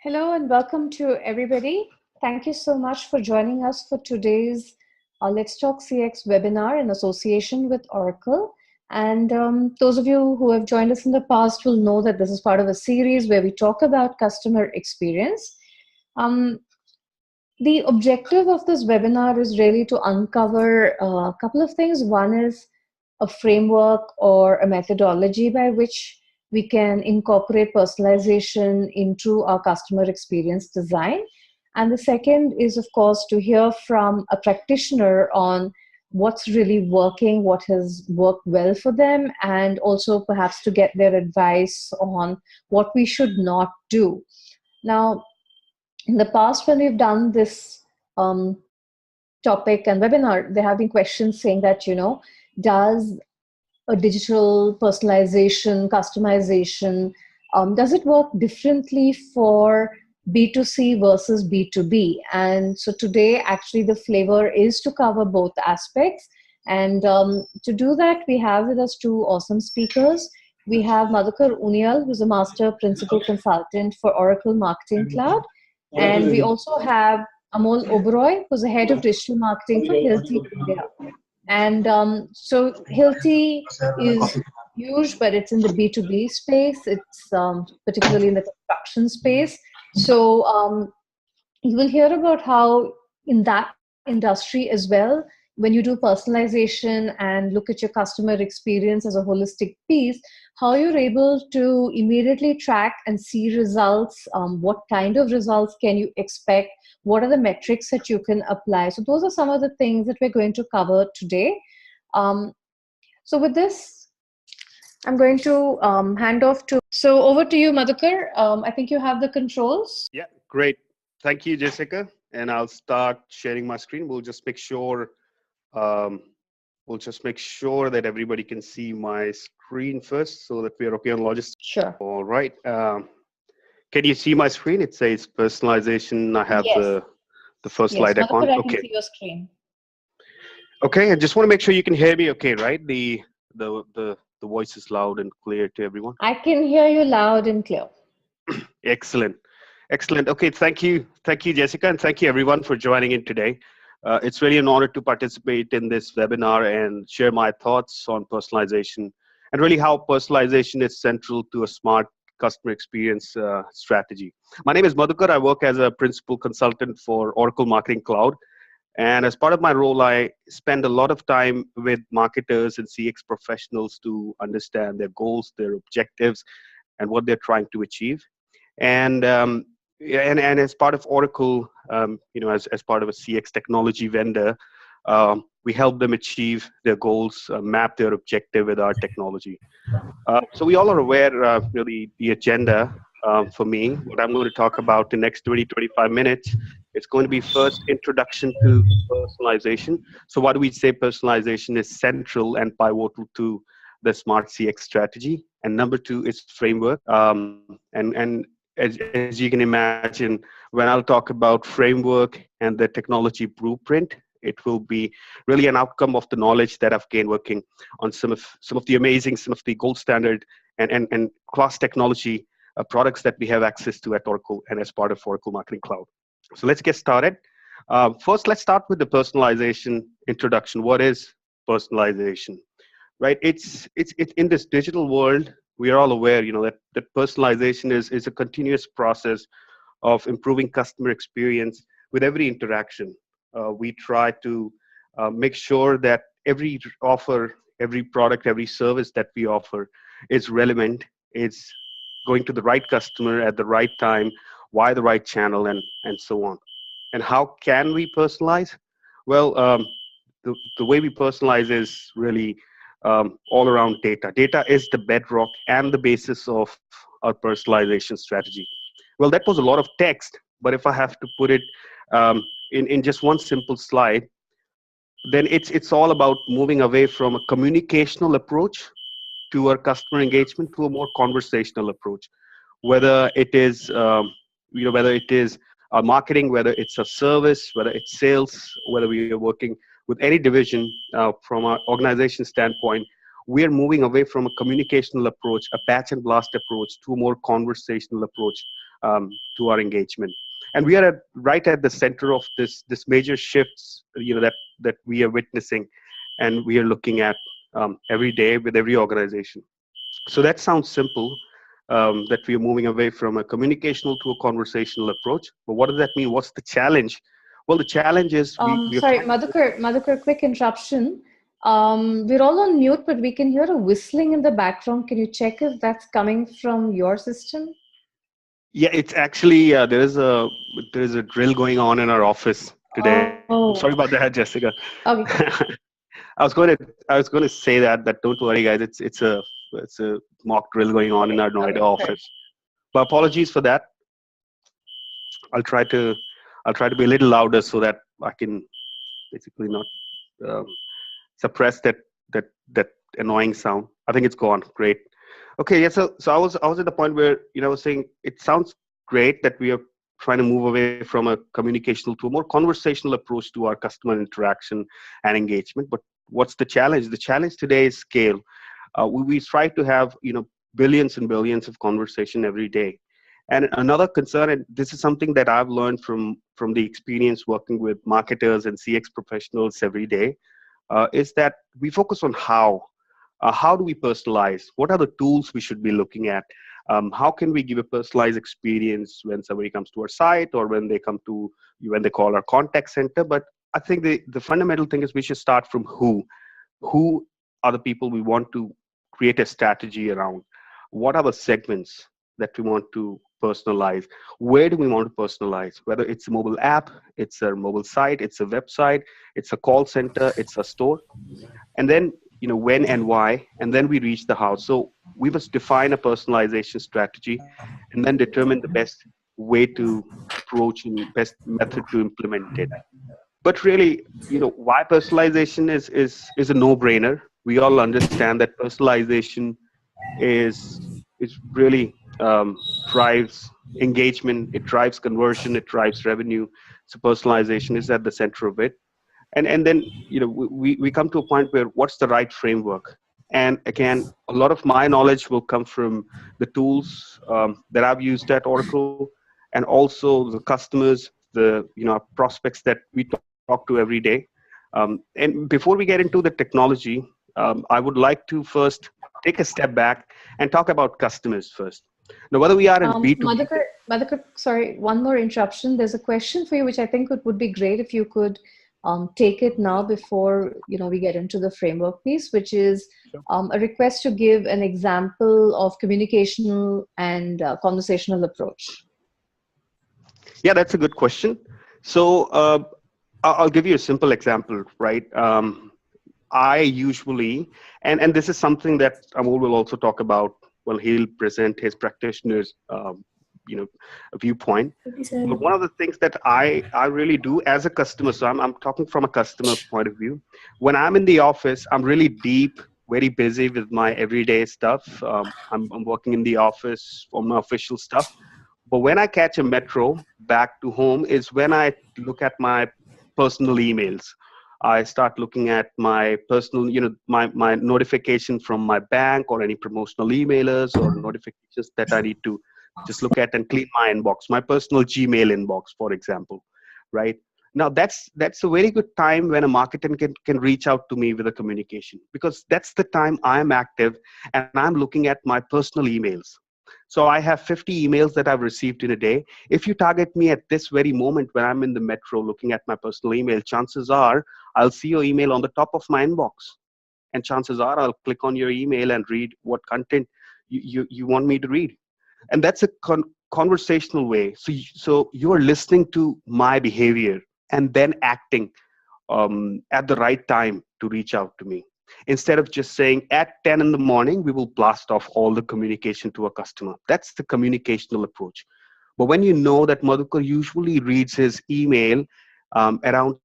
Hello and welcome to everybody. Thank you so much for joining us for today's Let's Talk CX webinar in association with Oracle. And those of you who have joined us in the past will know that this is part of a series where we talk about customer experience. The objective of this webinar is really to uncover a couple of things. One is a framework or a methodology by which we can incorporate personalization into our customer experience design. And the second is, of course, to hear from a practitioner on what's really working, what has worked well for them, and also perhaps to get their advice on what we should not do. Now, in the past, when we've done this topic and webinar, there have been questions saying that, does a digital personalization, customization, does it work differently for B2C versus B2B? And so today, actually, the flavor is to cover both aspects. And to do that, we have with us two awesome speakers. We have Madhukar Uniyal, who's a Master Principal Consultant for Oracle Marketing Cloud. And we also have Amol Oberoi, who's the Head of Digital Marketing for Hilti India. And so Hilti is huge, but it's in the B2B space. It's particularly in the construction space. So you will hear about how in that industry as well, when you do personalization and look at your customer experience as a holistic piece, how you're able to immediately track and see results, what kind of results can you expect, what are the metrics that you can apply. So those are some of the things that we're going to cover today. So with this, I'm going to hand off to, so over to you, Madhukar. I think you have the controls. Yeah, great. Thank you, Jessica. And I'll start sharing my screen. We'll just make sure that everybody can see my screen first so that we're okay on logistics. Sure. All right. Can you see my screen? It says personalization. I have the first slide icon. I can see your screen. Okay, I just want to make sure you can hear me okay, right? The voice is loud and clear to everyone. I can hear you loud and clear. Excellent. Excellent. Okay, thank you. Thank you, Jessica, and thank you everyone for joining in today. It's really an honor to participate in this webinar and share my thoughts on personalization and really how personalization is central to a smart customer experience strategy. My name is Madhukar. I work as a principal consultant for Oracle Marketing Cloud. And as part of my role, I spend a lot of time with marketers and CX professionals to understand their goals, their objectives, and what they're trying to achieve. And as part of Oracle, as part of a CX technology vendor, we help them achieve their goals, map their objective with our technology. So we all are aware, the agenda for me. What I'm going to talk about the next 20-25 minutes. It's going to be first introduction to personalization. So why do we say personalization is central and pivotal to the smart CX strategy? And number two is framework. And as you can imagine, when I'll talk about framework and the technology blueprint, it will be really an outcome of the knowledge that I've gained working on some of the gold standard and class technology products that we have access to at Oracle and as part of Oracle Marketing Cloud. So let's get started. First, let's start with the personalization introduction. What is personalization? Right? It's in this digital world. We are all aware, that personalization is a continuous process of improving customer experience with every interaction. We try to make sure that every offer, every product, every service that we offer is relevant, it's going to the right customer at the right time, via the right channel, and so on. And how can we personalize? Well, the way we personalize is really all around data. Data is the bedrock and the basis of our personalization strategy. Well, that was a lot of text, but if I have to put it in just one simple slide, then it's all about moving away from a communicational approach to our customer engagement to a more conversational approach. Whether it is whether it is our marketing, whether it's a service, whether it's sales, whether we are working with any division from our organization standpoint, we are moving away from a communicational approach, a batch and blast approach, to a more conversational approach to our engagement. And we are right at the center of this major shifts, that we are witnessing, and we are looking at every day with every organization. So that sounds simple, that we are moving away from a communicational to a conversational approach. But what does that mean? What's the challenge? Well, the challenge is we are Sorry, trying. Madhukar, quick interruption. We're all on mute, but we can hear a whistling in the background. Can you check if that's coming from your system? Yeah, it's actually there is a drill going on in our office today. I'm sorry Oh, about that, Jessica. okay. I was going to say that don't worry, guys. It's a mock drill going on in Okay, our Noida okay, fair. office. But apologies for that. I'll try to I'll try to be a little louder so that I can basically not um, suppress that annoying sound. I think it's gone. Great. Okay, yeah. So I was at the point where I was saying it sounds great that we are trying to move away from a communicational to a more conversational approach to our customer interaction and engagement. But what's the challenge? The challenge today is scale. We try to have billions and billions of conversation every day. And another concern, and this is something that I've learned from the experience working with marketers and CX professionals every day, is that we focus on how. How do we personalize? What are the tools we should be looking at? How can we give a personalized experience when somebody comes to our site, or when they call our contact center? But I think the fundamental thing is we should start from who. Who are the people we want to create a strategy around? What are the segments that we want to personalize? Where do we want to personalize? Whether it's a mobile app, it's a mobile site, it's a website, it's a call center, it's a store. And then when and why, and then we reach the how. So we must define a personalization strategy and then determine the best way to approach and best method to implement it. But really, why personalization is a no-brainer. We all understand that personalization is really drives engagement, it drives conversion, it drives revenue. So personalization is at the center of it. And then we come to a point where what's the right framework? And again, a lot of my knowledge will come from the tools that I've used at Oracle, and also the customers, the prospects that we talk to every day. And before we get into the technology, I would like to first take a step back and talk about customers first. Now, whether we are in B2B. Madhukar, sorry, one more interruption. There's a question for you, which I think it would be great if you could take it now before we get into the framework piece, which is a request to give an example of communicational and conversational approach. Yeah, that's a good question. So I'll give you a simple example, right? I usually, and this is something that Amol will also talk about when he'll present his practitioner's, viewpoint. But one of the things that I really do as a customer, so I'm talking from a customer point of view. When I'm in the office, I'm really deep, very busy with my everyday stuff. I'm working in the office on my official stuff. But when I catch a metro back to home is when I look at my personal emails. I start looking at my personal, my notification from my bank, or any promotional emailers or notifications that I need to just look at and clean my inbox, my personal Gmail inbox, for example, right? Now that's a very good time when a marketer can reach out to me with a communication, because that's the time I'm active and I'm looking at my personal emails. So I have 50 emails that I've received in a day. If you target me at this very moment when I'm in the metro looking at my personal email, chances are I'll see your email on the top of my inbox. And chances are I'll click on your email and read what content you want me to read. And that's a conversational way. So you are listening to my behavior and then acting at the right time to reach out to me. Instead of just saying at 10 in the morning, we will blast off all the communication to a customer. That's the communicational approach. But when you know that Madhukar usually reads his email around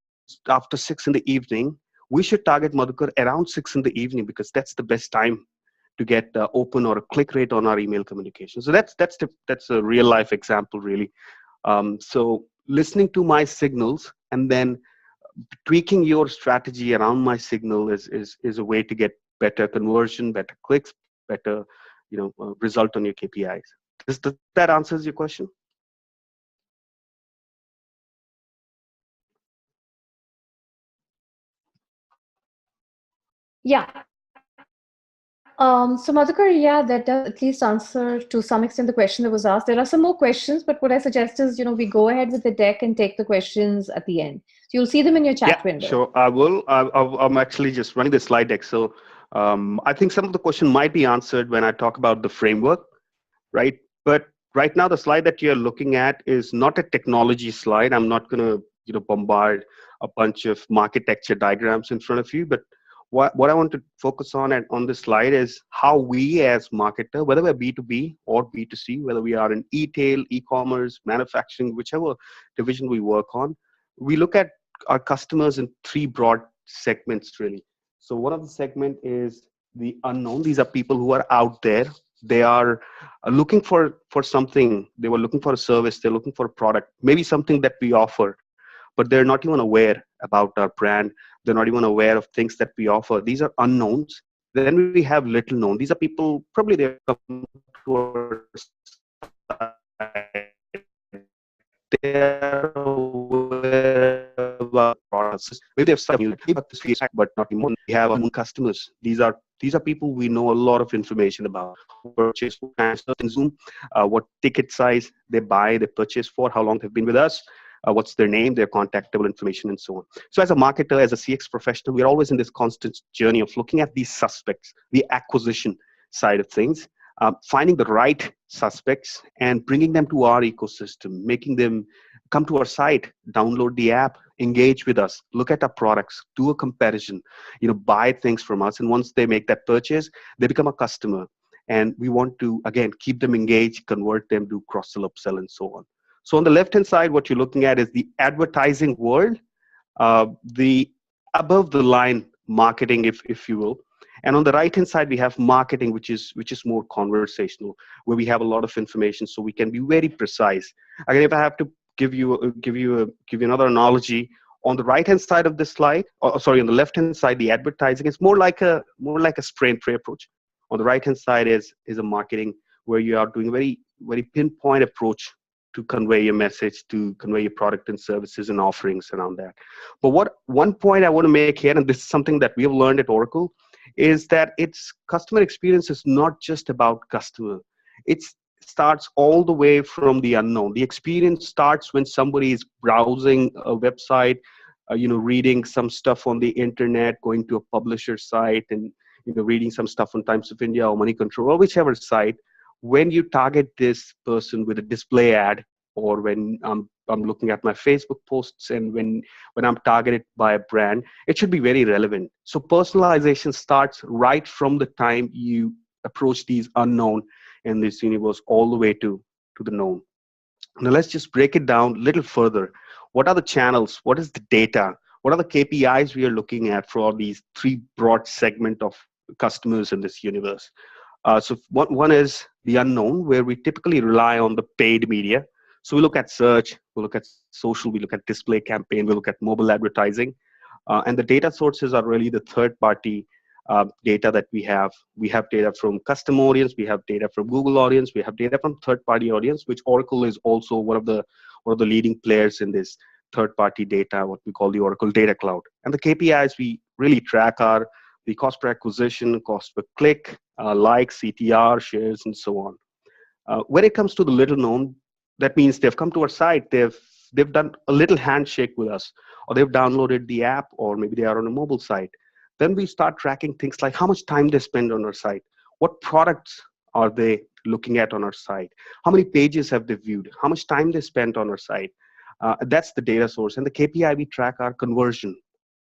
after 6 in the evening, we should target Madhukar around 6 in the evening, because that's the best time to get open or a click rate on our email communication. So that's a real life example, really. So listening to my signals and then tweaking your strategy around my signal is a way to get better conversion, better clicks, better result on your KPIs. Does that answers your question? Yeah. So Madhukar, yeah, that does at least answer to some extent the question that was asked. There are some more questions, but what I suggest is, we go ahead with the deck and take the questions at the end. So you'll see them in your Yeah, chat window. sure. I will. I'm actually just running the slide deck. So I think some of the question might be answered when I talk about the framework, right? But right now, the slide that you're looking at is not a technology slide. I'm not going to, bombard a bunch of architecture diagrams in front of you. But what I want to focus on on this slide is how we as marketer, whether we're B2B or B2C, whether we are in e-tail, e-commerce, manufacturing, whichever division we work on, we look at our customers in three broad segments, really. So one of the segment is the unknown. These are people who are out there. They are looking for something. They were looking for a service. They're looking for a product, maybe something that we offer, but they're not even aware about our brand. They're not even aware of things that we offer. These are unknowns. Then we have little known. These are people, probably they've come to our site. They're aware about products. Maybe they've started but not anymore. We have unknown customers. These are people we know a lot of information about. Purchase, what kind of stuff consume, what ticket size they buy, they purchase for, how long they've been with us, what's their name, their contactable information, and so on. So as a marketer, as a CX professional, we're always in this constant journey of looking at these suspects, the acquisition side of things, finding the right suspects and bringing them to our ecosystem, making them come to our site, download the app, engage with us, look at our products, do a comparison, buy things from us. And once they make that purchase, they become a customer. And we want to, again, keep them engaged, convert them, do cross-sell, upsell, and so on. So on the left-hand side, what you're looking at is the advertising world, the above the line marketing, if you will. And on the right hand side, we have marketing, which is more conversational, where we have a lot of information, so we can be very precise. Again, if I have to give you another analogy, on the right hand side of this slide, or sorry, on the left hand side, the advertising is more like a spray and pray approach. On the right hand side is a marketing, where you are doing a very pinpoint approach to convey your message, to convey your product and services and offerings around that. But what one point I want to make here, and this is something that we have learned at Oracle, is that its customer experience is not just about customer. It starts all the way from the unknown. The experience starts when somebody is browsing a website, reading some stuff on the internet, going to a publisher site, and reading some stuff on Times of India or Money Control or whichever site. When you target this person with a display ad, or when I'm looking at my Facebook posts, and when I'm targeted by a brand, it should be very relevant. So personalization starts right from the time you approach these unknown in this universe all the way to the known. Now let's just break it down a little further. What are the channels? What is the data? What are the KPIs we are looking at for these three broad segment of customers in this universe? So one is the unknown, where we typically rely on the paid media. So we look at search, we look at social, we look at display campaign, we look at mobile advertising. And the data sources are really the third party data that we have. We have data from custom audience, we have data from Google audience, we have data from third party audience, which Oracle is also one of the leading players in this third party data, what we call the Oracle Data Cloud. And the KPIs we really track are the cost per acquisition, cost per click, likes, CTR, shares, and so on. When it comes to the little known, that means they've come to our site, they've done a little handshake with us, or they've downloaded the app, or maybe they are on a mobile site. Then we start tracking things like how much time they spend on our site, what products are they looking at on our site, how many pages have they viewed, how much time they spent on our site. That's the data source. And the KPI we track are conversion.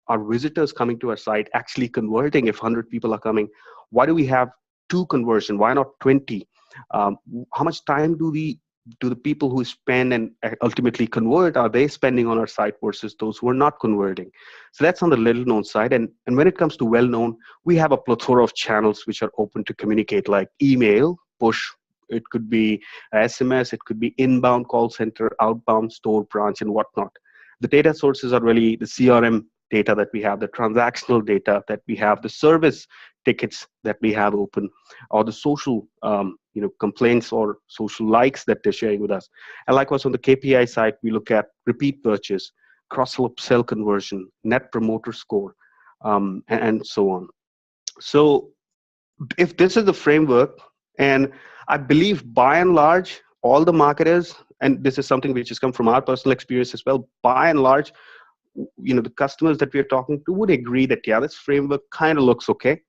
Are visitors coming to our site actually converting? If 100 people are coming, why do we have 2 conversion? Why not 20? How much time do the people who spend and ultimately convert, are they spending on our site versus those who are not converting? So that's on the little known side. And when it comes to well known, we have a plethora of channels which are open to communicate, like email, push. It could be SMS, it could be inbound call center, outbound store branch, and whatnot. The data sources are really the CRM data that we have, the transactional data that we have, the service tickets that we have open, or the social complaints or social likes that they're sharing with us. And likewise on the KPI side, we look at repeat purchase, cross-sell upsell conversion, net promoter score, and so on. So if this is the framework, and I believe by and large, all the marketers, and this is something which has come from our personal experience as well, by and large, the customers that we are talking to would agree that, yeah, this framework kind of looks okay.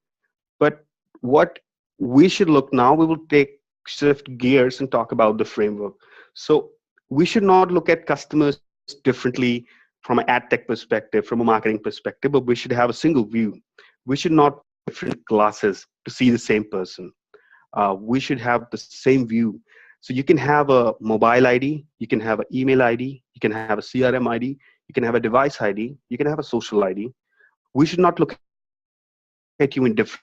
But what we should look now, we will take shift gears and talk about the framework. So we should not look at customers differently from an ad tech perspective, from a marketing perspective, but we should have a single view. We should not different glasses to see the same person. We should have the same view. So you can have a mobile ID, you can have an email ID, you can have a CRM ID, you can have a device ID, you can have a social ID. We should not look at you in different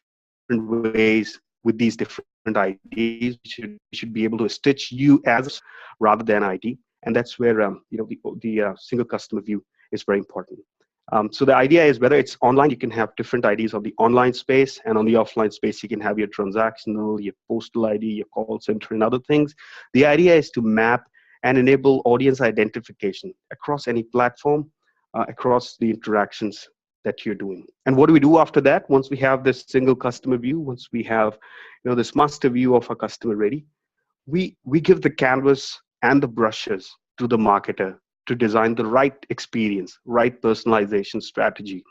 ways with these different IDs. We should be able to stitch you as a person rather than ID, and that's where the single customer view is very important. So the idea is whether it's online, you can have different IDs on the online space, and on the offline space, you can have your transactional, your postal ID, your call center, and other things. The idea is to map and enable audience identification across any platform, across the interactions that you're doing. And what do we do after that? Once we have this single customer view, once we have this master view of our customer ready, we give the canvas and the brushes to the marketer to design the right experience, right personalization strategy.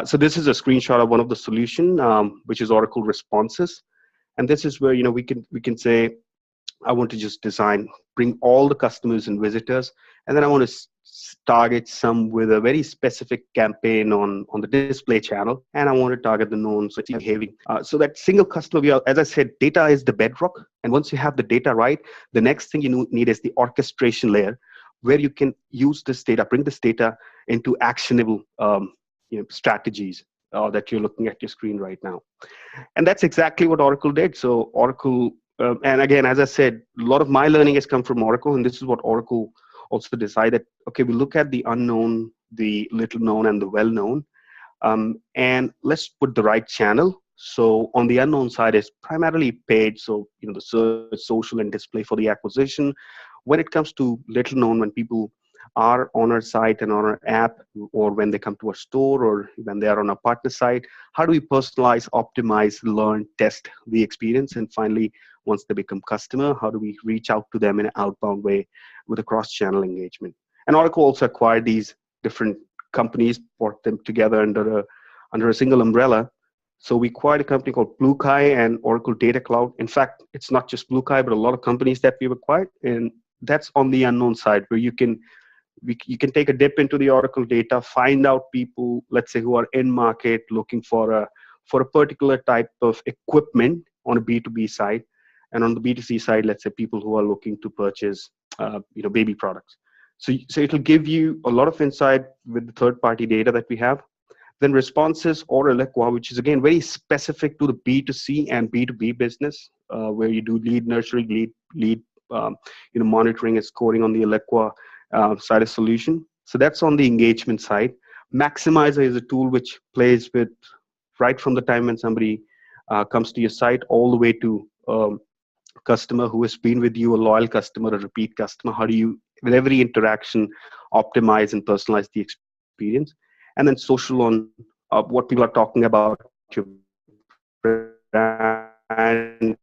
So this is a screenshot of one of the solution, which is Oracle Responses, and this is where we can say, I want to just design, bring all the customers and visitors, and then I want to target some with a very specific campaign on the display channel, and I want to target the known so it's behaving. So that single customer view, as I said, data is the bedrock, and once you have the data right, the next thing you need is the orchestration layer, where you can use this data, bring this data into actionable strategies that you're looking at your screen right now. And that's exactly what Oracle did. So Oracle, and again, as I said, a lot of my learning has come from Oracle, and this is what Oracle also decided. Okay, we look at the unknown, the little known, and the well known, and let's put the right channel. So on the unknown side is primarily paid, so the search, social, and display for the acquisition. When it comes to little known, when people are on our site and on our app, or when they come to our store, or when they are on our partner site, how do we personalize, optimize, learn, test the experience? And finally, once they become customer, how do we reach out to them in an outbound way with a cross-channel engagement? And Oracle also acquired these different companies, brought them together under a single umbrella. So we acquired a company called Blue Kai and Oracle Data Cloud. In fact, it's not just Blue Kai, but a lot of companies that we've acquired, and that's on the unknown side, where you can take a dip into the Oracle data, find out people, let's say, who are in market looking for a particular type of equipment on a B2B side, and on the B2C side, let's say, people who are looking to purchase baby products. So it'll give you a lot of insight with the third-party data that we have. Then responses or Eloqua, which is again very specific to the B2C and B2B business, where you do lead nurturing, lead monitoring and scoring on the Eloqua side of solution. So that's on the engagement side. Maximizer is a tool which plays with right from the time when somebody comes to your site all the way to customer who has been with you, a loyal customer, a repeat customer. How do you, with every interaction, optimize and personalize the experience? And then social on what people are talking about your brand,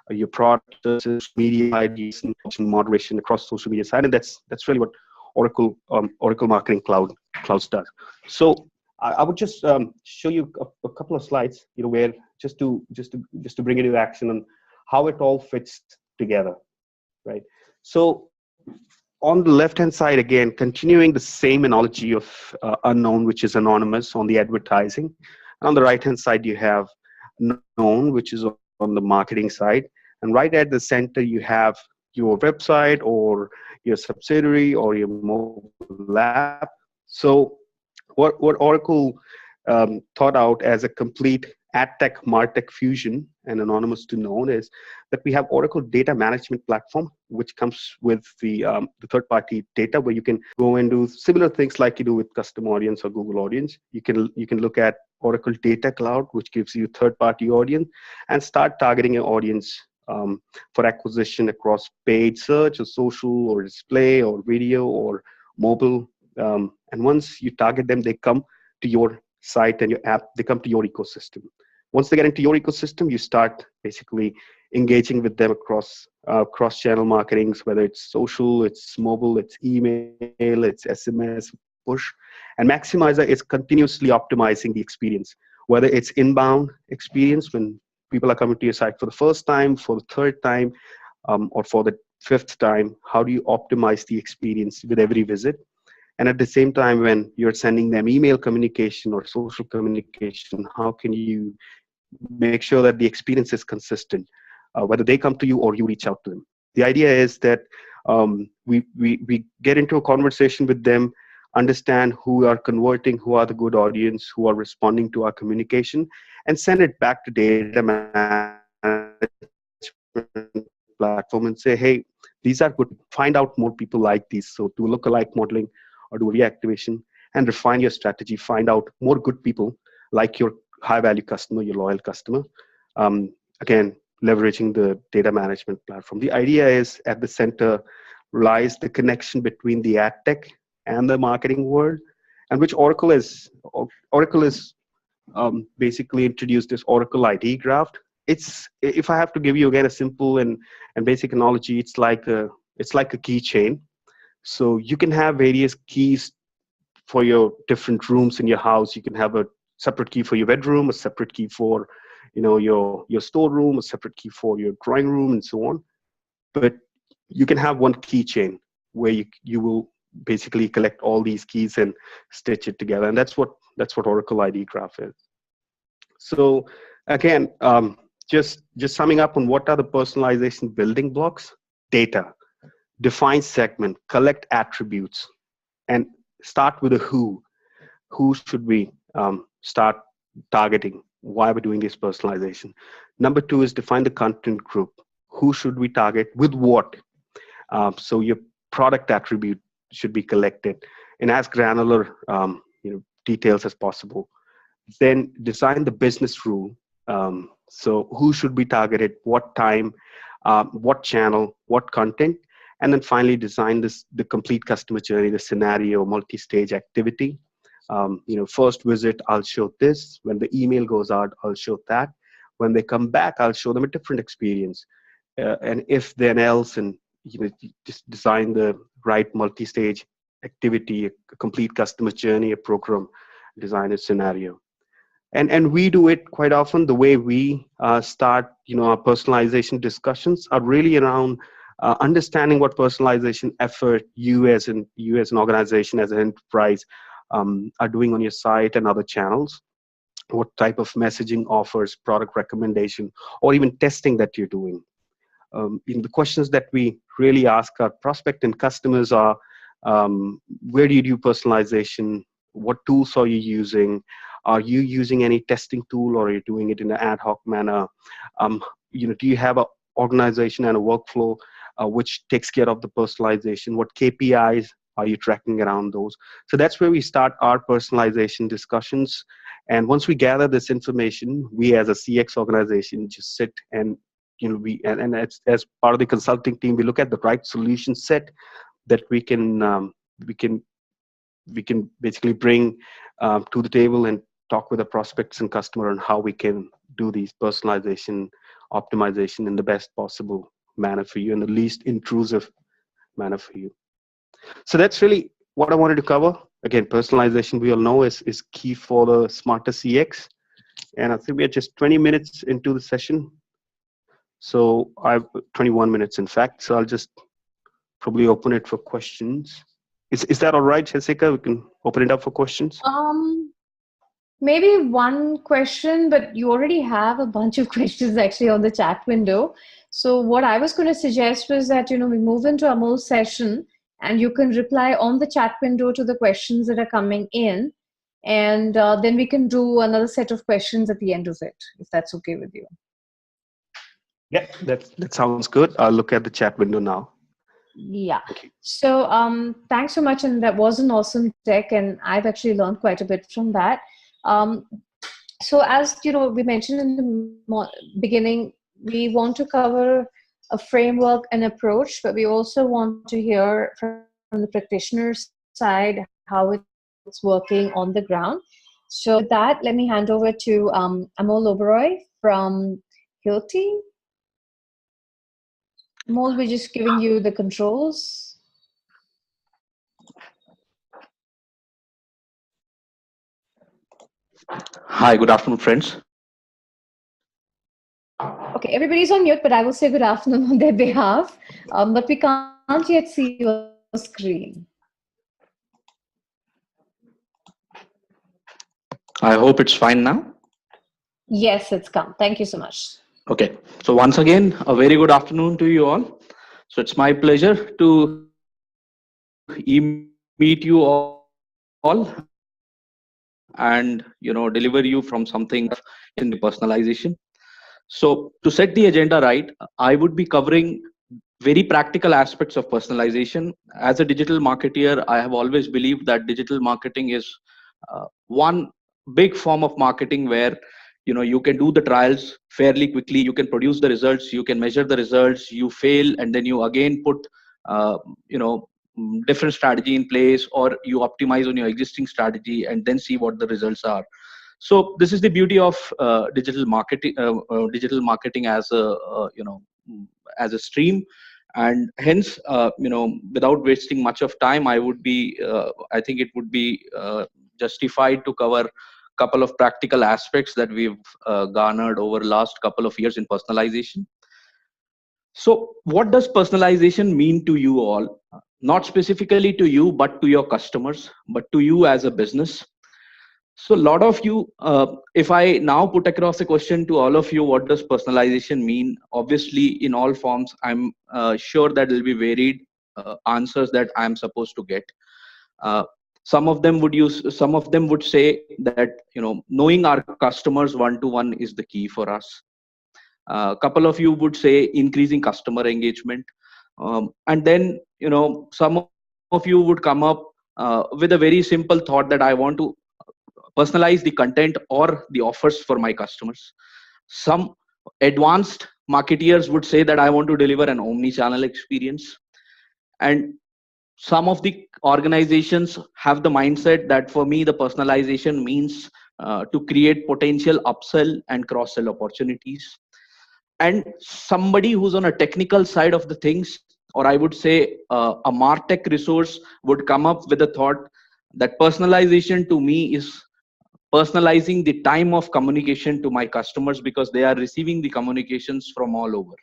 your product, services, media ideas, and moderation across social media side. And that's really what Oracle Marketing Clouds does. So I would just show you a couple of slides, where just to bring it into action on how it all fits together, right? So on the left-hand side, again, continuing the same analogy of unknown, which is anonymous on the advertising. And on the right-hand side, you have known, which is on the marketing side. And right at the center, you have your website or your subsidiary or your mobile app. So what Oracle thought out as a complete ad tech martech fusion and anonymous to known is that we have Oracle data management platform, which comes with the third party data, where you can go and do similar things like you do with custom audience or Google audience. You can look at Oracle Data Cloud, which gives you third party audience, and start targeting your audience for acquisition across paid search or social or display or video or mobile. And once you target them, they come to your site and your app, they come to your ecosystem. Once they get into your ecosystem, you start basically engaging with them across cross-channel marketings, whether it's social, it's mobile, it's email, it's SMS, push. And Maximizer is continuously optimizing the experience, whether it's inbound experience when people are coming to your site for the first time, for the third time, or for the fifth time. How do you optimize the experience with every visit? And at the same time, when you're sending them email communication or social communication, how can you make sure that the experience is consistent, whether they come to you or you reach out to them? The idea is that we get into a conversation with them, understand who are converting, who are the good audience, who are responding to our communication, and send it back to data management platform and say, hey, these are good. Find out more people like these. So do lookalike modeling or do reactivation and refine your strategy. Find out more good people like your high value customer, your loyal customer. Again, leveraging the data management platform. The idea is at the center lies the connection between the ad tech and the marketing world, and which Oracle is basically introduced this Oracle ID graph. It's, if I have to give you again a simple and basic analogy, it's like a keychain. So you can have various keys for your different rooms in your house. You can have a separate key for your bedroom, a separate key for your storeroom, a separate key for your drawing room, and so on. But you can have one keychain where you will basically collect all these keys and stitch it together, and that's what Oracle ID Graph is. So again, just summing up on what are the personalization building blocks: data, define segment, collect attributes, and start with a who. Who should we start targeting? Why we're doing this personalization? Number two is define the content group. Who should we target with what? So your product attribute should be collected in as granular details as possible. Then design the business rule. So who should be targeted, what time, what channel, what content, and then finally design the complete customer journey, the scenario, multi-stage activity. First visit, I'll show this. When the email goes out, I'll show that. When they come back, I'll show them a different experience. And if then else, and just design the right multi-stage activity, a complete customer journey, a program, design a scenario. And we do it quite often. The way we start, our personalization discussions are really around understanding what personalization effort you as an organization, as an enterprise, are doing on your site and other channels. What type of messaging, offers, product recommendation, or even testing that you're doing. The questions that we really ask our prospect and customers are, where do you do personalization? What tools are you using? Are you using any testing tool, or are you doing it in an ad hoc manner? Do you have an organization and a workflow which takes care of the personalization? What KPIs are you tracking around those? So that's where we start our personalization discussions. And once we gather this information, we as a CX organization just sit and as part of the consulting team, we look at the right solution set that we can basically bring to the table and talk with the prospects and customer on how we can do these personalization optimization in the best possible manner for you, and the least intrusive manner for you. So that's really what I wanted to cover. Again, personalization, we all know, is key for the smarter CX. And I think we are just 20 minutes into the session. So I've 21 minutes, in fact. So I'll just probably open it for questions. Is that all right, Jessica? We can open it up for questions. Maybe one question, but you already have a bunch of questions actually on the chat window. So what I was going to suggest was that, we move into Amol's session and you can reply on the chat window to the questions that are coming in. And then we can do another set of questions at the end of it, if that's okay with you. Yeah, that sounds good. I'll look at the chat window now. Yeah. So thanks so much. And that was an awesome deck. And I've actually learned quite a bit from that. So as we mentioned in the beginning, we want to cover a framework and approach, but we also want to hear from the practitioner's side how it's working on the ground. So with that, let me hand over to Amol Oberoi from Hilti. Amol, we're just giving you the controls. Hi, good afternoon, friends. Okay, everybody's on mute, but I will say good afternoon on their behalf. But we can't yet see your screen. I hope it's fine now. Yes, it's come. Thank you so much. Okay, so once again, a very good afternoon to you all. So it's my pleasure to meet you all and deliver you from something in the personalization. So to set the agenda right, I would be covering very practical aspects of personalization. As a digital marketeer, I have always believed that digital marketing is one big form of marketing where you can do the trials fairly quickly, you can produce the results, you can measure the results, you fail, and then you again put uh, you know different strategy in place, or you optimize on your existing strategy and then see what the results are. So this is the beauty of digital marketing as a as a stream. And hence, without wasting much of time, I think it would be justified to cover couple of practical aspects that we've garnered over last couple of years in personalization. So what does personalization mean to you all? Not specifically to you, but to your customers, but to you as a business. So a lot of you, if I now put across a question to all of you, what does personalization mean? Obviously, in all forms, I'm sure that there will be varied answers that I'm supposed to get. Uh, some of them would say that knowing our customers one to one is the key for us. A couple of you would say increasing customer engagement, and then some of you would come up with a very simple thought that I want to personalize the content or the offers for my customers. Some advanced marketeers would say that I want to deliver an omni-channel experience. And some of the organizations have the mindset that for me, the personalization means to create potential upsell and cross-sell opportunities. And somebody who's on a technical side of the things, or I would say a martech resource, would come up with a thought that personalization to me is personalizing the time of communication to my customers, because they are receiving the communications from all over.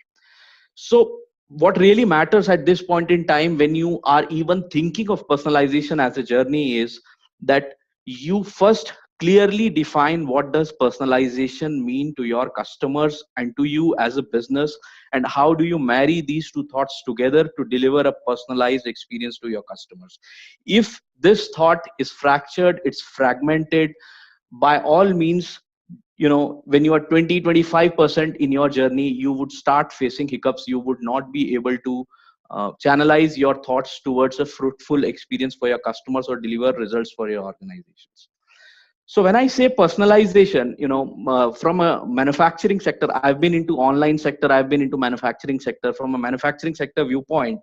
So what really matters at this point in time, when you are even thinking of personalization as a journey, is that you first clearly define what does personalization mean to your customers and to you as a business, and how do you marry these two thoughts together to deliver a personalized experience to your customers. If this thought is fractured, it's fragmented, by all means, when you are 20-25% in your journey, you would start facing hiccups. You would not be able to channelize your thoughts towards a fruitful experience for your customers or deliver results for your organizations. So when I say personalization, from a manufacturing sector, I've been into online sector, I've been into manufacturing sector. From a manufacturing sector viewpoint,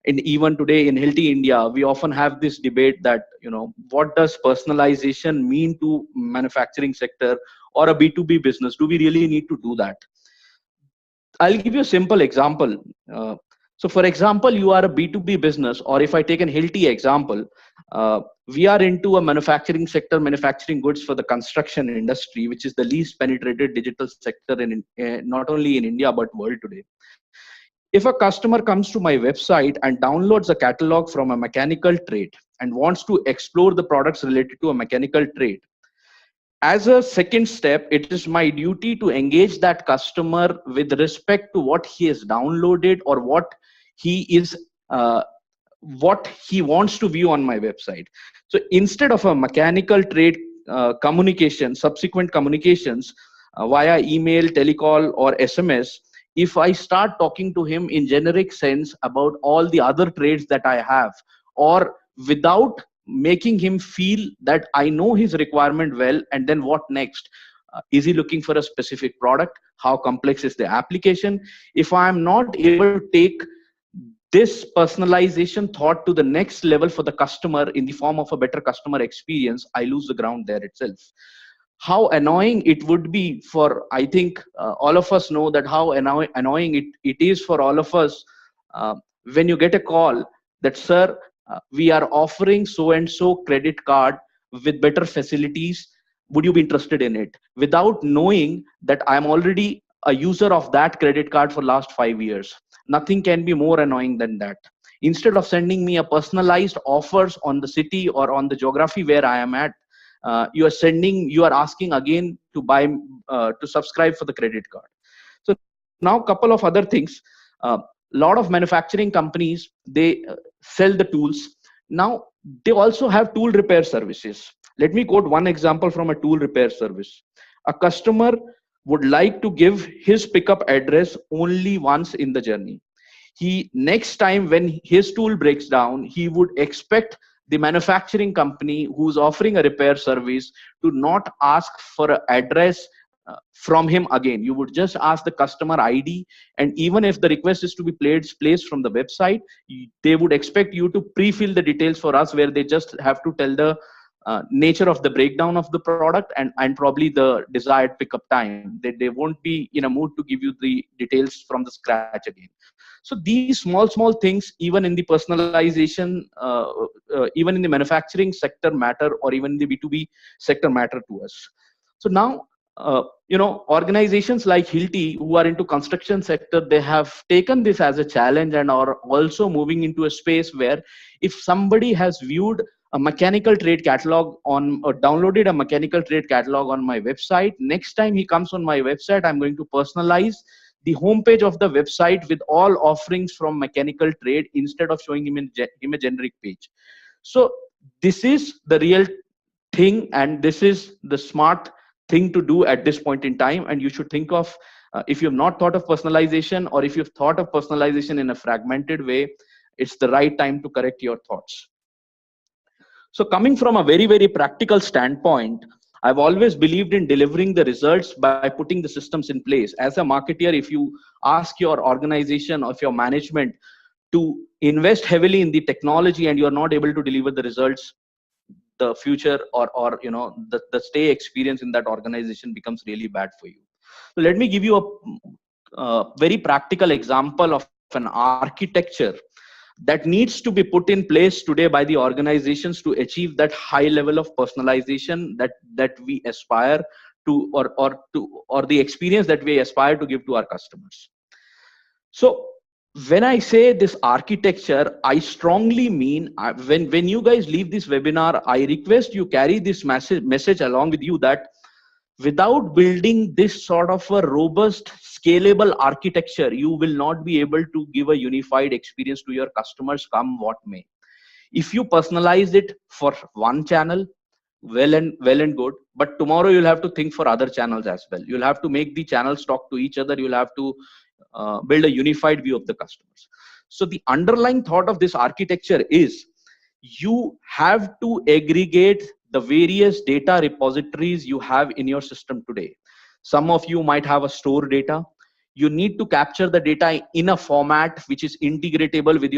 and even today in Hilti India, we often have this debate that what does personalization mean to manufacturing sector or a B2B business? Do we really need to do that? I'll give you a simple example. So for example, you are a B2B business, or if I take an Hilti example, we are into a manufacturing sector, manufacturing goods for the construction industry, which is the least penetrated digital sector in not only in India but world today. If a customer comes to my website and downloads a catalog from a mechanical trade and wants to explore the products related to a mechanical trade, as a second step, it is my duty to engage that customer with respect to what he has downloaded, or uh, what he wants to view on my website. So instead of a mechanical trade subsequent communications via email, telecall, or SMS, if I start talking to him in generic sense about all the other trades that I have, or without making him feel that I know his requirement well, and then what next? Is he looking for a specific product? How complex is the application? If I am not able to take this personalization thought to the next level for the customer in the form of a better customer experience, I lose the ground there itself. How annoying it would be for, I think all of us know that how annoying it is for all of us uh, when you get a call that, sir, we are offering so and so credit card with better facilities, would you be interested in it, without knowing that I'm already a user of that credit card for last 5 years. Nothing can be more annoying than that. Instead of sending me a personalized offers on the city or on the geography where I am at, you are asking again to buy, to subscribe for the credit card. So now a couple of other things. A lot of manufacturing companies, they sell the tools. Now they also have tool repair services. Let me quote one example from a tool repair service. A customer would like to give his pickup address only once in the journey. He, next time when his tool breaks down, he would expect the manufacturing company who's offering a repair service to not ask for an address from him again. You would just ask the customer ID, and even if the request is to be placed from the website, they would expect you to pre-fill the details for us, where they just have to tell the nature of the breakdown of the product and probably the desired pickup time. They won't be in a mood to give you the details from the scratch again. So these small things, even in the personalization, even in the manufacturing sector matter, or even in the B2B sector matter to us. So now, organizations like Hilti, who are into construction sector, they have taken this as a challenge and are also moving into a space where if somebody has viewed a mechanical trade catalog on, or downloaded a mechanical trade catalog on my website, next time he comes on my website, I'm going to personalize the homepage of the website with all offerings from mechanical trade instead of showing him a generic page. So this is the real thing, and this is the smart thing to do at this point in time. And you should think of, if you've not thought of personalization, or if you've thought of personalization in a fragmented way, it's the right time to correct your thoughts. So coming from a very practical standpoint, I've always believed in delivering the results by putting the systems in place. As a marketer, if you ask your organization or your management to invest heavily in the technology and you're not able to deliver the results, the future or the stay experience in that organization becomes really bad for you. So let me give you a very practical example of an architecture that needs to be put in place today by the organizations to achieve that high level of personalization that we aspire to, or the experience that we aspire to give to our customers. So when I say this architecture, I strongly mean, when you guys leave this webinar, I request you carry this message along with you, that without building this sort of a robust, scalable architecture, you will not be able to give a unified experience to your customers, come what may. If you personalize it for one channel, well and good, but tomorrow you'll have to think for other channels as well. You'll have to make the channels talk to each other. You'll have to build a unified view of the customers. So the underlying thought of this architecture is, you have to aggregate the various data repositories you have in your system today. Some of you might have a store data. You need to capture the data in a format which is integratable with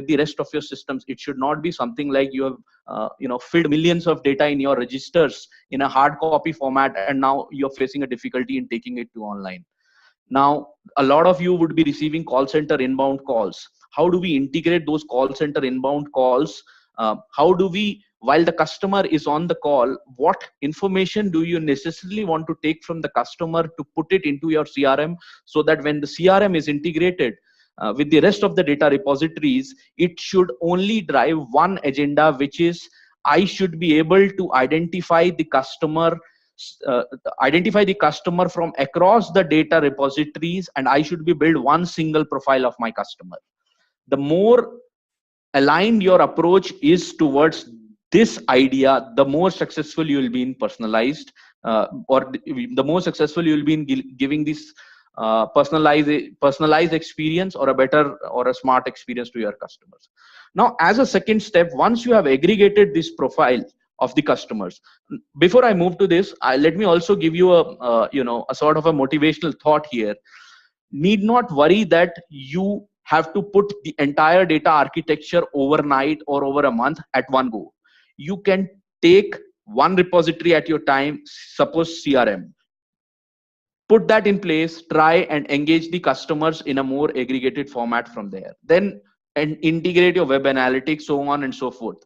the rest of your systems. It should not be something like you have filled millions of data in your registers in a hard copy format, and now you're facing a difficulty in taking it to online. Now, a lot of you would be receiving call center inbound calls. How do we integrate those call center inbound calls? How do we, while the customer is on the call, what information do you necessarily want to take from the customer to put it into your CRM, so that when the CRM is integrated with the rest of the data repositories, it should only drive one agenda, which is, I should be able to identify the customer from across the data repositories, and I should be build one single profile of my customer. The more aligned your approach is towards this idea, the more successful you will be in personalized, or the more successful you will be in giving this personalized experience, or a better or a smart experience to your customers. Now, as a second step, once you have aggregated this profile of the customers, before I move to this, let me also give you a sort of a motivational thought here. Need not worry that you have to put the entire data architecture overnight or over a month at one go. You can take one repository at your time, suppose CRM, put that in place, try and engage the customers in a more aggregated format from there, then and integrate your web analytics, so on and so forth.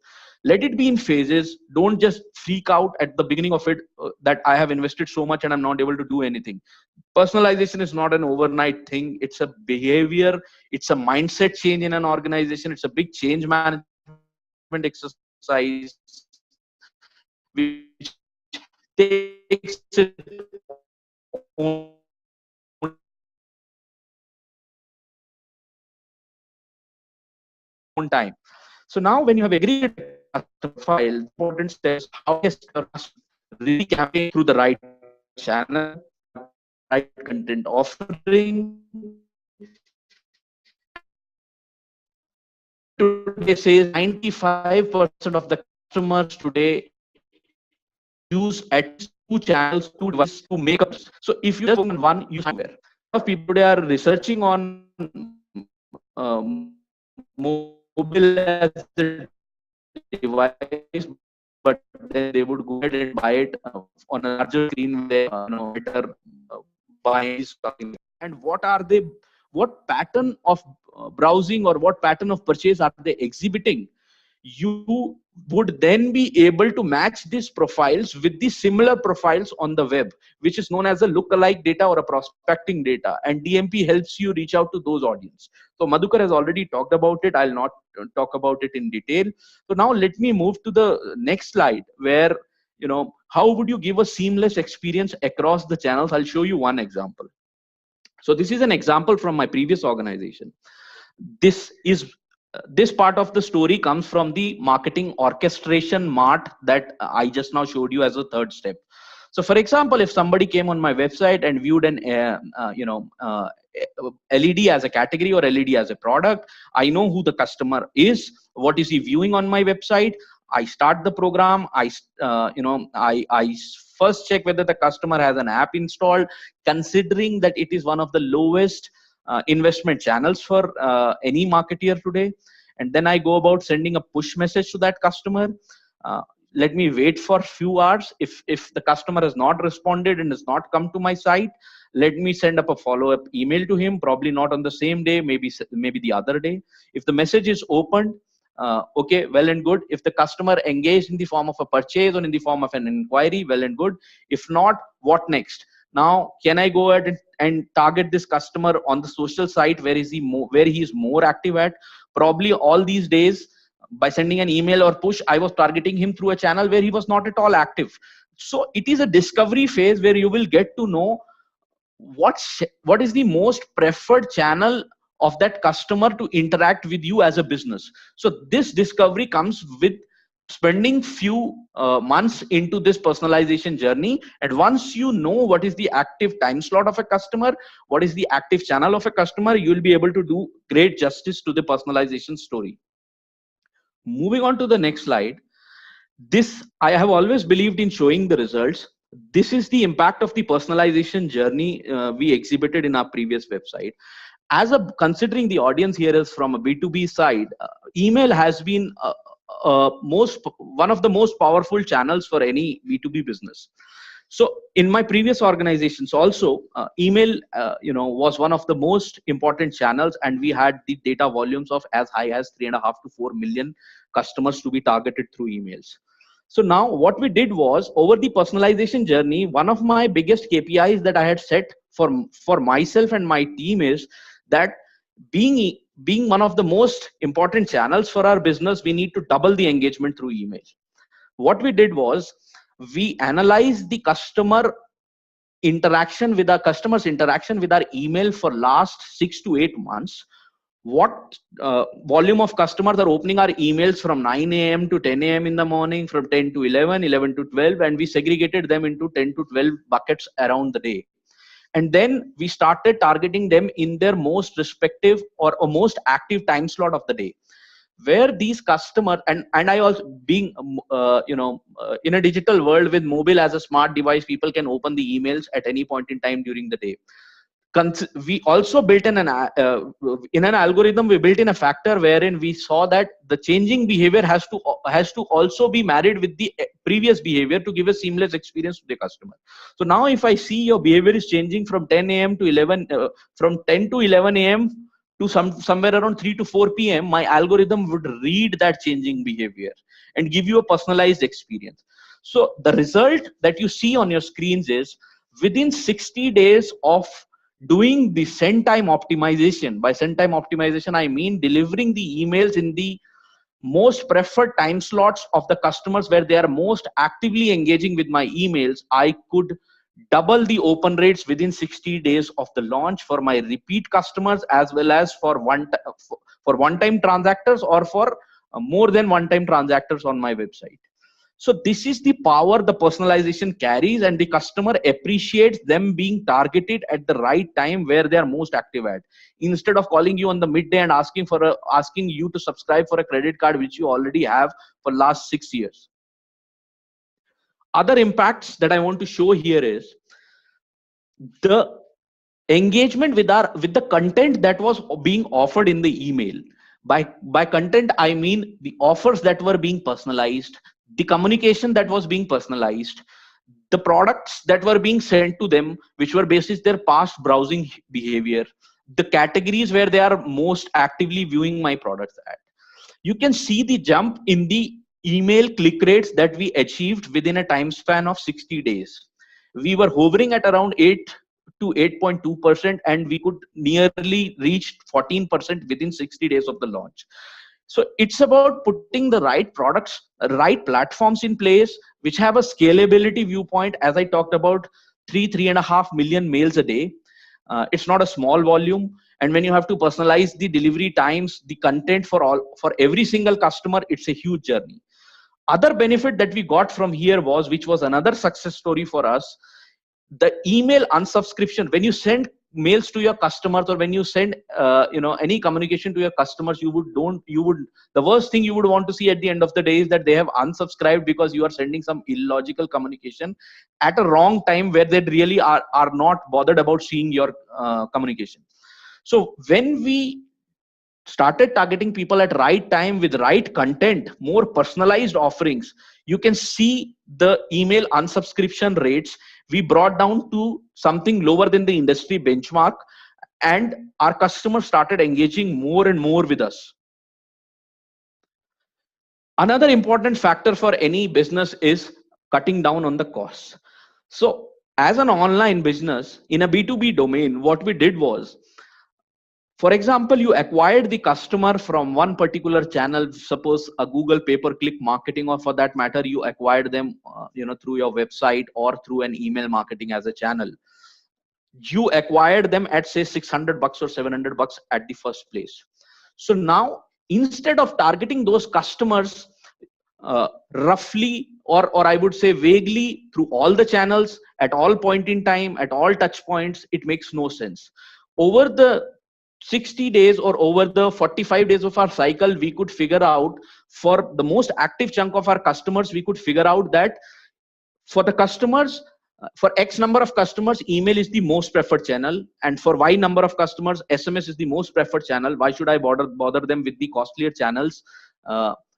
Let it be in phases. Don't just freak out at the beginning of it, that I have invested so much and I'm not able to do anything. Personalization is not an overnight thing. It's a behavior, it's a mindset change in an organization, it's a big change management exercise which takes own time. So now when you have aggregated customer file, important steps, how can your customer really campaign through the right channel, right content offering. Today says 95% of the customers today use at least two channels, two devices to make up. So if you just focus on one, you somewhere. A lot of people today are researching on mobile as a device, but then they would go ahead and buy it on a larger screen where they better buy something. And what pattern of browsing or what pattern of purchase are they exhibiting? You would then be able to match these profiles with the similar profiles on the web, which is known as a lookalike data or a prospecting data, and DMP helps you reach out to those audience. So Madhukar has already talked about it. I'll not talk about it in detail. So now let me move to the next slide, where how would you give a seamless experience across the channels? I'll show you one example. So this is an example from my previous organization. This part of the story comes from the marketing orchestration mart that I just now showed you as a third step. So for example, if somebody came on my website and viewed an LED as a category or LED as a product, I know who the customer is, what is he viewing on my website. I start the program. I first check whether the customer has an app installed, considering that it is one of the lowest investment channels for any marketeer today. And then I go about sending a push message to that customer. Let me wait for a few hours. If the customer has not responded and has not come to my site, let me send up a follow-up email to him, probably not on the same day, maybe the other day. If the message is opened, okay, well and good. If the customer engaged in the form of a purchase or in the form of an inquiry, well and good. If not, what next? Now, can I go ahead and target this customer on the social site where he is more active at? Probably all these days, by sending an email or push, I was targeting him through a channel where he was not at all active. So it is a discovery phase where you will get to know what is the most preferred channel of that customer to interact with you as a business. So this discovery comes with spending few months into this personalization journey. And once you know what is the active time slot of a customer, what is the active channel of a customer, you will be able to do great justice to the personalization story. Moving on to the next slide. This, I have always believed in showing the results. This is the impact of the personalization journey we exhibited in our previous website. Considering the audience here is from a B2B side, email has been one of the most powerful channels for any B2B business. So in my previous organizations also, email was one of the most important channels, and we had the data volumes of as high as 3.5 to 4 million customers to be targeted through emails. So now what we did was, over the personalization journey, one of my biggest KPIs that I had set for myself and my team is that being one of the most important channels for our business, we need to double the engagement through email. What we did was, we analyzed the customers interaction with our email for last 6 to 8 months. What volume of customers are opening our emails from 9 a.m. to 10 a.m. in the morning, from 10 to 11, 11 to 12, and we segregated them into 10 to 12 buckets around the day. And then we started targeting them in their most respective or most active time slot of the day, where these customers, and I also, being in a digital world with mobile as a smart device, people can open the emails at any point in time during the day. we also built in an algorithm. We built in a factor wherein we saw that the changing behavior has to also be married with the previous behavior to give a seamless experience to the customer. So now if I see your behavior is changing from 10 a.m. to 11 from 10 to 11 a.m. to somewhere around 3 to 4 p.m., my algorithm would read that changing behavior and give you a personalized experience. So the result that you see on your screens is within 60 days of doing the send time optimization. By send time optimization, I mean delivering the emails in the most preferred time slots of the customers where they are most actively engaging with my emails. I could double the open rates within 60 days of the launch for my repeat customers, as well as for one-time transactors, or for more than one-time transactors on my website. So this is the power the personalization carries, and the customer appreciates them being targeted at the right time where they are most active at, instead of calling you on the midday and asking you to subscribe for a credit card which you already have for last 6 years. Other impacts that I want to show here is the engagement with the content that was being offered in the email. By content, I mean the offers that were being personalized, the communication that was being personalized, the products that were being sent to them, which were based on their past browsing behavior, the categories where they are most actively viewing my products at. You can see the jump in the email click rates that we achieved within a time span of 60 days. We were hovering at around 8 to 8.2%, and we could nearly reach 14% within 60 days of the launch. So it's about putting the right products, right platforms in place, which have a scalability viewpoint. As I talked about, 3.5 million mails a day. It's not a small volume. And when you have to personalize the delivery times, the content for every single customer, it's a huge journey. Other benefit that we got from here was, which was another success story for us, the email unsubscription. When you send mails to your customers, or when you send any communication to your customers, the worst thing you would want to see at the end of the day is that they have unsubscribed because you are sending some illogical communication at a wrong time where they really are not bothered about seeing your communication. So when we started targeting people at right time with right content, more personalized offerings, you can see the email unsubscription rates we brought down to something lower than the industry benchmark, and our customers started engaging more and more with us. Another important factor for any business is cutting down on the costs. So as an online business in a B2B domain, what we did was, for example, you acquired the customer from one particular channel, suppose a Google pay-per-click marketing, or for that matter, you acquired them through your website or through an email marketing as a channel. You acquired them at say $600 or $700 at the first place. So now, instead of targeting those customers roughly, or I would say vaguely, through all the channels at all point in time, at all touch points, it makes no sense. Over the 60 days or over the 45 days of our cycle, we could figure out, for the most active chunk of our customers, we could figure out that for the customers, for X number of customers, email is the most preferred channel, and for Y number of customers, SMS is the most preferred channel. Why should I bother them with the costlier channels,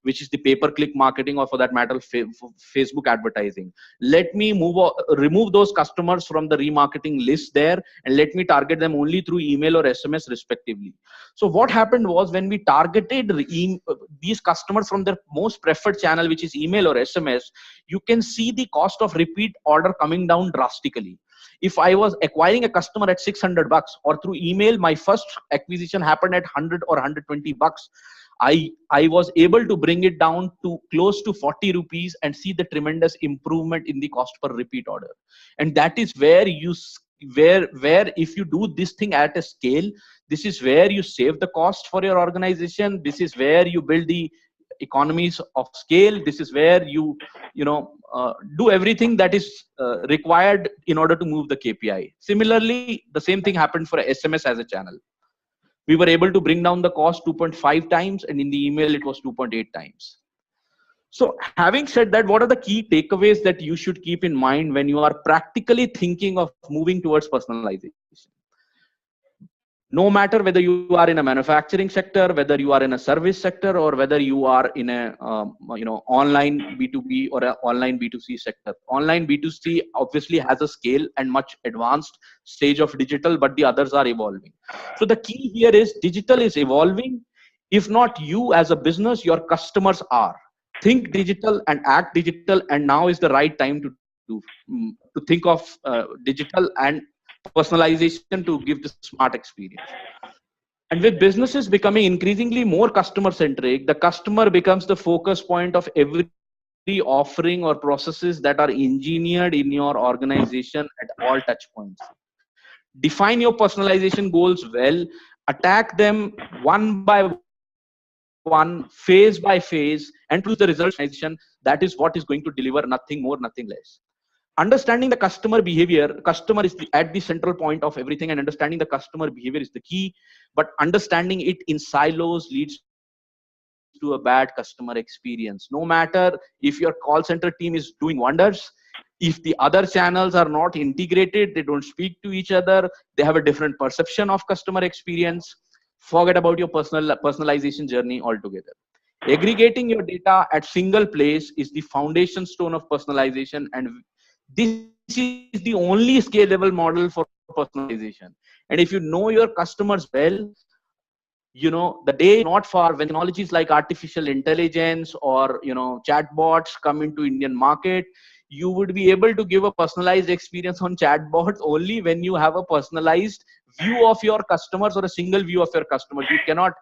which is the pay-per-click marketing, or for that matter, Facebook advertising? Let me remove those customers from the remarketing list there, and let me target them only through email or SMS respectively. So what happened was, when we targeted these customers from their most preferred channel, which is email or SMS, you can see the cost of repeat order coming down drastically. If I was acquiring a customer at $600, or through email, my first acquisition happened at $100 or $120, I was able to bring it down to close to 40 rupees and see the tremendous improvement in the cost per repeat order. And that is where where if you do this thing at a scale, this is where you save the cost for your organization. This is where you build the economies of scale. This is where you do everything that is required in order to move the KPI. Similarly, the same thing happened for SMS as a channel. We were able to bring down the cost 2.5 times, and in the email it was 2.8 times. So having said that, what are the key takeaways that you should keep in mind when you are practically thinking of moving towards personalization? no matter whether you are in a manufacturing sector, whether you are in a service sector, or whether you are in a online B2B or an online B2C sector. Online B2C obviously has a scale and much advanced stage of digital, but the others are evolving. So the key here is digital is evolving. If not you as a business, your customers are. Think digital and act digital, and now is the right time to think of digital and personalization to give the smart experience. And with businesses becoming increasingly more customer centric, the customer becomes the focus point of every offering or processes that are engineered in your organization at all touch points. Define your personalization goals well, attack them one by one, phase by phase, and produce the results organization. That is what is going to deliver nothing more, nothing less. Understanding the customer behavior, customer is at the central point of everything, and understanding the customer behavior is the key. But understanding it in silos leads to a bad customer experience. No matter if your call center team is doing wonders, if the other channels are not integrated, they don't speak to each other, they have a different perception of customer experience, forget about your personalization journey altogether. Aggregating your data at single place is the foundation stone of personalization, and this is the only scalable model for personalization. And if you know your customers well, the day is not far when technologies like artificial intelligence or chatbots come into Indian market. You would be able to give a personalized experience on chatbots only when you have a personalized view of your customers or a single view of your customers. You cannot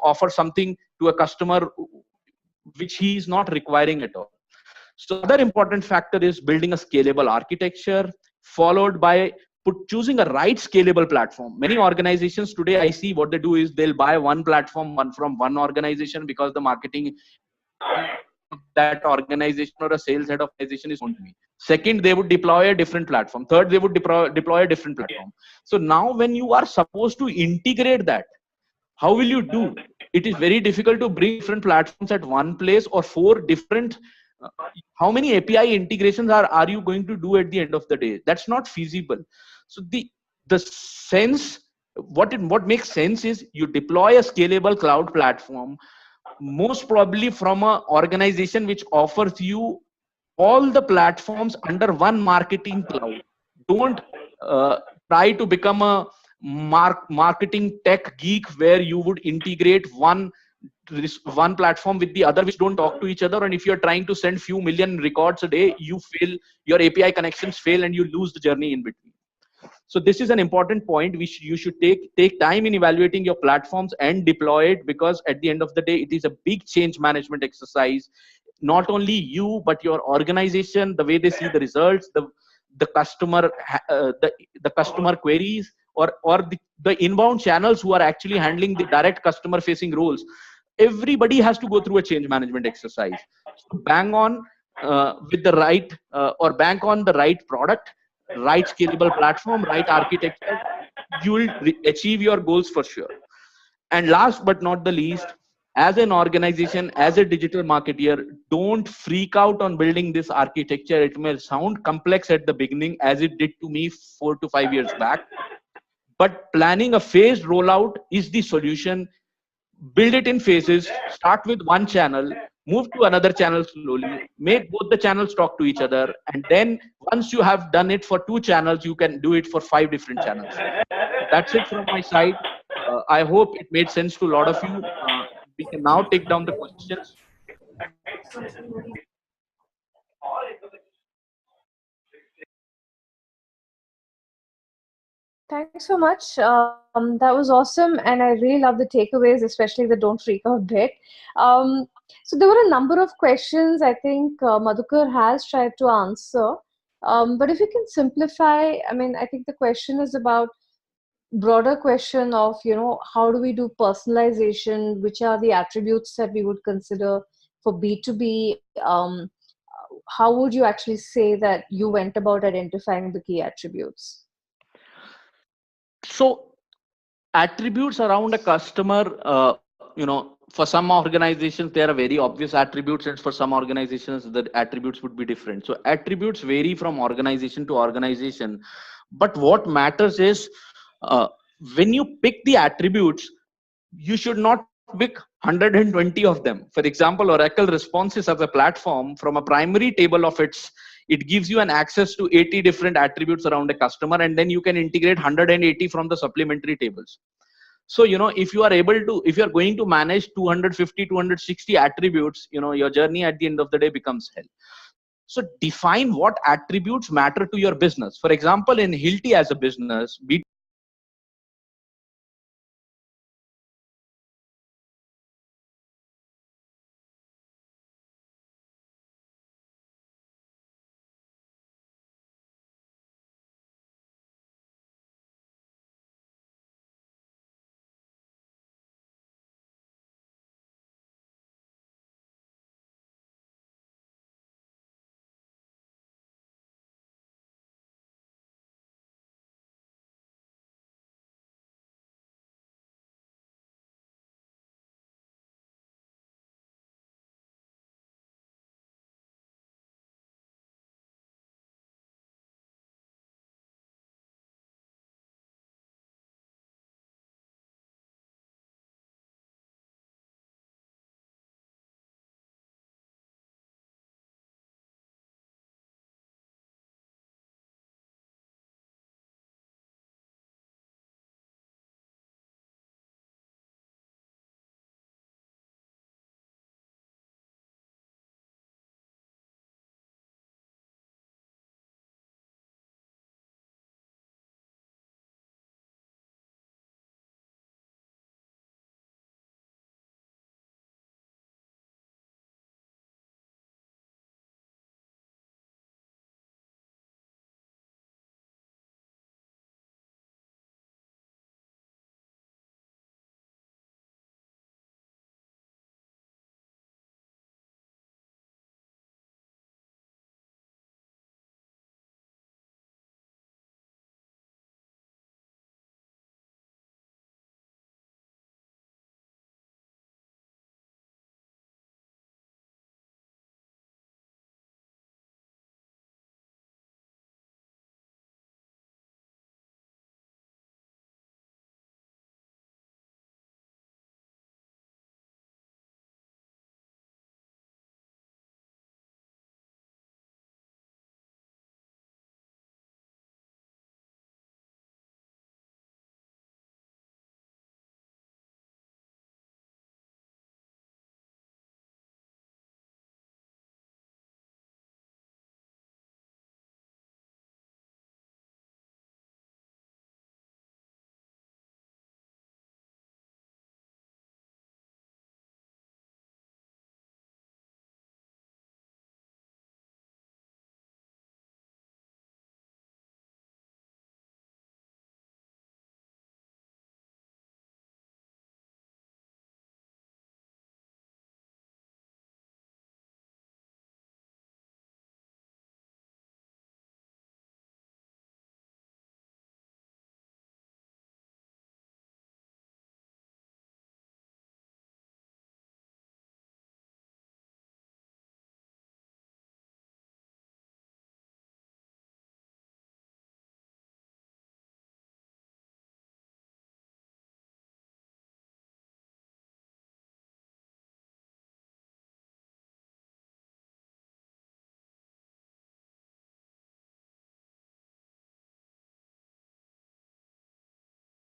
offer something to a customer which he is not requiring at all. So other important factor is building a scalable architecture, followed by choosing a right scalable platform. Many organizations today, I see what they do is they'll buy one platform from one organization because the marketing head of that organization or a sales head of organization is known to me. Second, they would deploy a different platform. Third, they would deploy a different platform. So now when you are supposed to integrate that, how will you do? It is very difficult to bring different platforms at one place, or four different how many API integrations are you going to do at the end of the day? That's not feasible. So the sense, what makes sense is you deploy a scalable cloud platform, most probably from an organization which offers you all the platforms under one marketing cloud. Don't try to become a marketing tech geek where you would integrate one platform with the other which don't talk to each other, and if you're trying to send few million records a day, you fail, your API connections fail, and you lose the journey in between. So this is an important point which you should take time in evaluating your platforms and deploy it, because at the end of the day it is a big change management exercise. Not only you but your organization, the way they see the results, the customer the customer queries, or the inbound channels who are actually handling the direct customer facing roles, everybody has to go through a change management exercise. So bang on with the right or bank on the right product, right scalable platform, right architecture. You will achieve your goals for sure. And last but not the least, as an organization, as a digital marketeer, don't freak out on building this architecture. It may sound complex at the beginning, as it did to me 4 to 5 years back, but planning a phased rollout is the solution. Build it in phases. Start with one channel, move to another channel slowly, make both the channels talk to each other, and then once you have done it for 2 channels, you can do it for 5 different channels. That's it from my side. I hope it made sense to a lot of you. We can now take down the questions. Thanks so much. That was awesome. And I really love the takeaways, especially the don't freak out bit. So there were a number of questions I think Madhukar has tried to answer. But if you can simplify, I mean, I think the question is about broader question of, how do we do personalization? Which are the attributes that we would consider for B2B? How would you actually say that you went about identifying the key attributes? So attributes around a customer, for some organizations there are very obvious attributes, and for some organizations the attributes would be different. So attributes vary from organization to organization, but what matters is when you pick the attributes, you should not pick 120 of them. For example, Oracle Responses as a platform, from a primary table of it gives you an access to 80 different attributes around a customer, and then you can integrate 180 from the supplementary tables. So if you are able to, if you are going to manage 250 260 attributes, your journey at the end of the day becomes hell. So define what attributes matter to your business. For example, in Hilti as a business,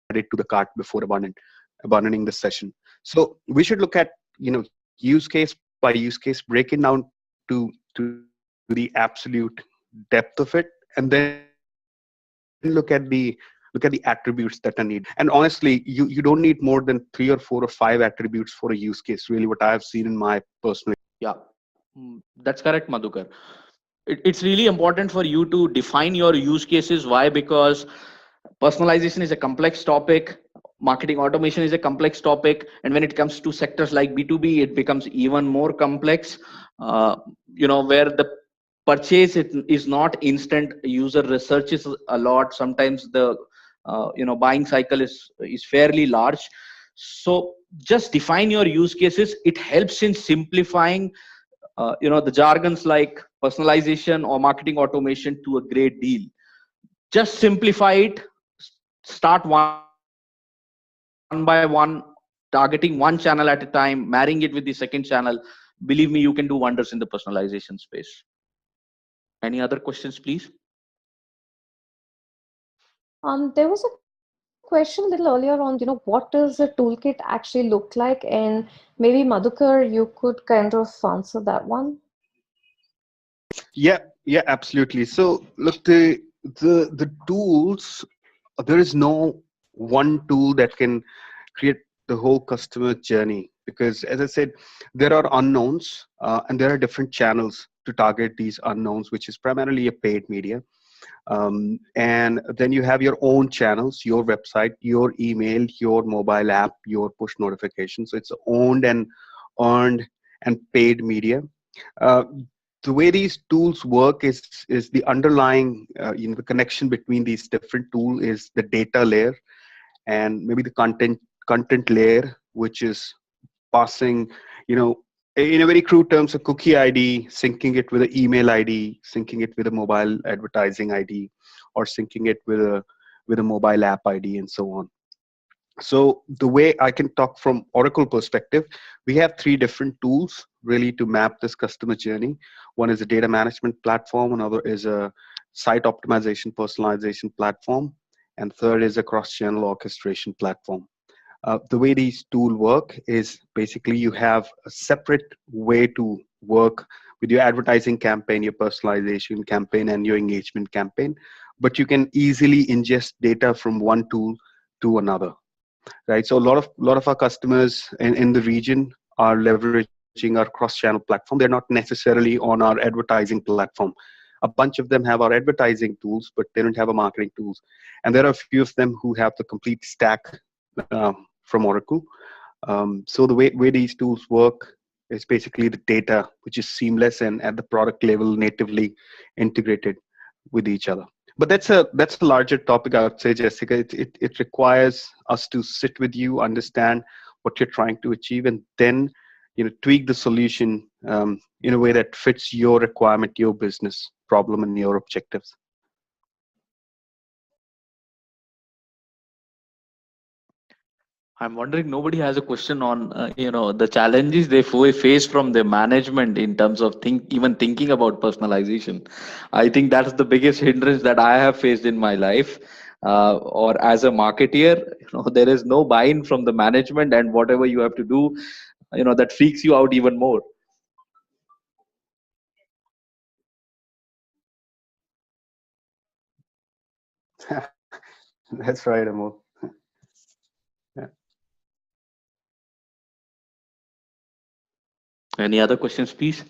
add it to the cart before abandoning the session. So we should look at use case by use case, break it down to the absolute depth of it, and then look at the attributes that are needed. And honestly, you don't need more than 3 or 4 or 5 attributes for a use case. Really, what I have seen in my personal. yeah, that's correct, Madhukar. It's really important for you to define your use cases. Why? Because personalization is a complex topic, marketing automation is a complex topic, and when it comes to sectors like B2B, it becomes even more complex. Where the purchase is not instant, user researches a lot. Sometimes the buying cycle is fairly large. So just define your use cases. It helps in simplifying the jargons like personalization or marketing automation to a great deal. Just simplify it. Start one by one, targeting one channel at a time, marrying it with the second channel, believe me, you can do wonders in the personalization space. Any other questions, please? There was a question a little earlier on, what does a toolkit actually look like? And maybe Madhukar, you could kind of answer that one. Yeah, absolutely. So look, the tools, there is no one tool that can create the whole customer journey, because as I said, there are unknowns, and there are different channels to target these unknowns, which is primarily a paid media. And then you have your own channels, your website, your email, your mobile app, your push notifications. So it's owned and earned and paid media. uh, the way these tools work is the underlying, the connection between these different tools is the data layer, and maybe the content layer, which is passing, you know in a very crude terms, a cookie ID, syncing it with an email ID, syncing it with a mobile advertising ID, or syncing it with a mobile app ID, and so on. So the way I can talk from Oracle perspective, we have three different tools really to map this customer journey. One is a data management platform, another is a site optimization personalization platform, and third is a cross-channel orchestration platform. The way these tools work is basically you have a separate way to work with your advertising campaign, your personalization campaign, and your engagement campaign, but you can easily ingest data from one tool to another, right? So a lot of our customers in the region are leveraging our cross-channel platform. They're not necessarily on our advertising platform. A bunch of them have our advertising tools, but they don't have a marketing tools. And there are a few of them who have the complete stack from Oracle. So the way these tools work is basically the data, which is seamless and at the product level natively integrated with each other. But that's a larger topic, I would say, Jessica. It requires us to sit with you, understand what you're trying to achieve, and then tweak the solution in a way that fits your requirement, your business problem, and your objectives. I'm wondering, nobody has a question on the challenges they face from their management in terms of even thinking about personalization. I think that's the biggest hindrance that I have faced in my life. Or as a marketeer, there is no buy-in from the management, and whatever you have to do, that freaks you out even more. That's right, Amol. Yeah. Any other questions, please?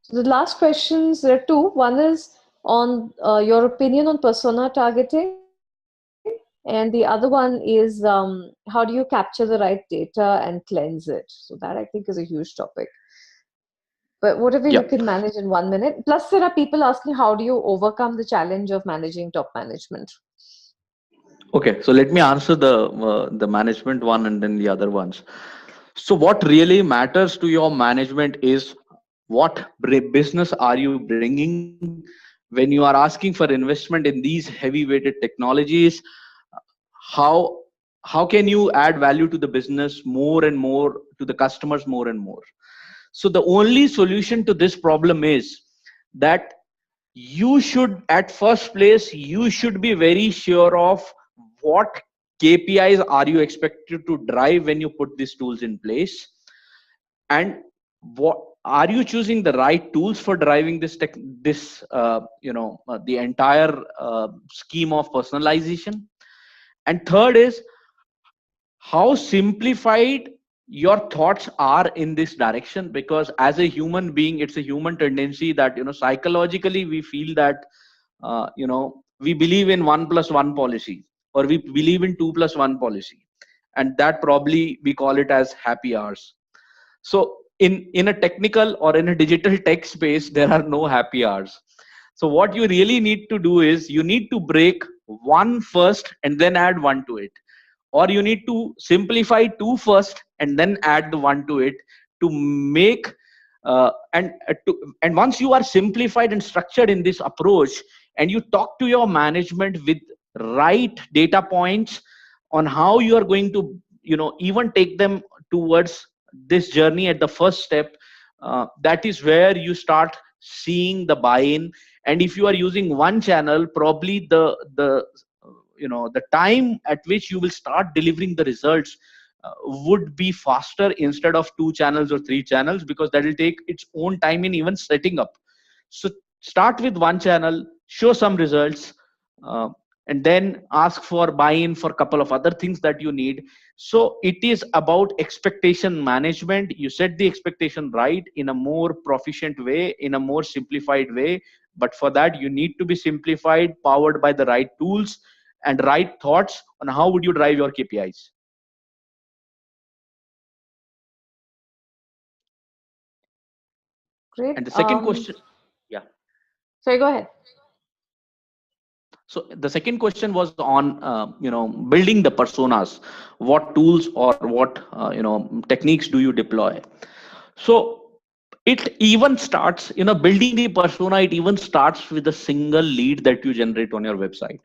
So the last questions, there are two. One is on your opinion on persona targeting, and the other one is how do you capture the right data and cleanse it? So that I think is a huge topic. But whatever you Yeah. can manage in 1 minute. Plus, there are people asking how do you overcome the challenge of managing top management? Okay, so let me answer the management one and then the other ones. So what really matters to your management is what business are you bringing when you are asking for investment in these heavy weighted technologies. How how can you add value to the business more and more, to the customers more and more? So the only solution to this problem is that you should, at first place, you should be very sure of what KPIs are you expected to drive when you put these tools in place, and what are you choosing the right tools for driving the entire scheme of personalization. And third is how simplified your thoughts are in this direction, because as a human being, it's a human tendency that psychologically we feel that we believe in 1+1 policy, or we believe in 2+1 policy, and that probably we call it as happy hours. So in a technical or in a digital tech space, there are no happy hours. So what you really need to do is you need to break one first and then add one to it, or you need to simplify two first and then add the one to it to make and once you are simplified and structured in this approach, and you talk to your management with right data points on how you are going to even take them towards this journey at the first step, that is where you start seeing the buy-in. And if you are using one channel, probably the time at which you will start delivering the results would be faster instead of two channels or three channels, because that will take its own time in even setting up. So start with one channel, show some results, uh, and then ask for buy-in for a couple of other things that you need. So it is about expectation management. You set the expectation right in a more proficient way, in a more simplified way. But for that, you need to be simplified, powered by the right tools and right thoughts on how would you drive your KPIs. Great. And the second question, yeah. Sorry, go ahead. So the second question was on building the personas. What tools or what techniques do you deploy? So it even starts, building the persona. It even starts with a single lead that you generate on your website.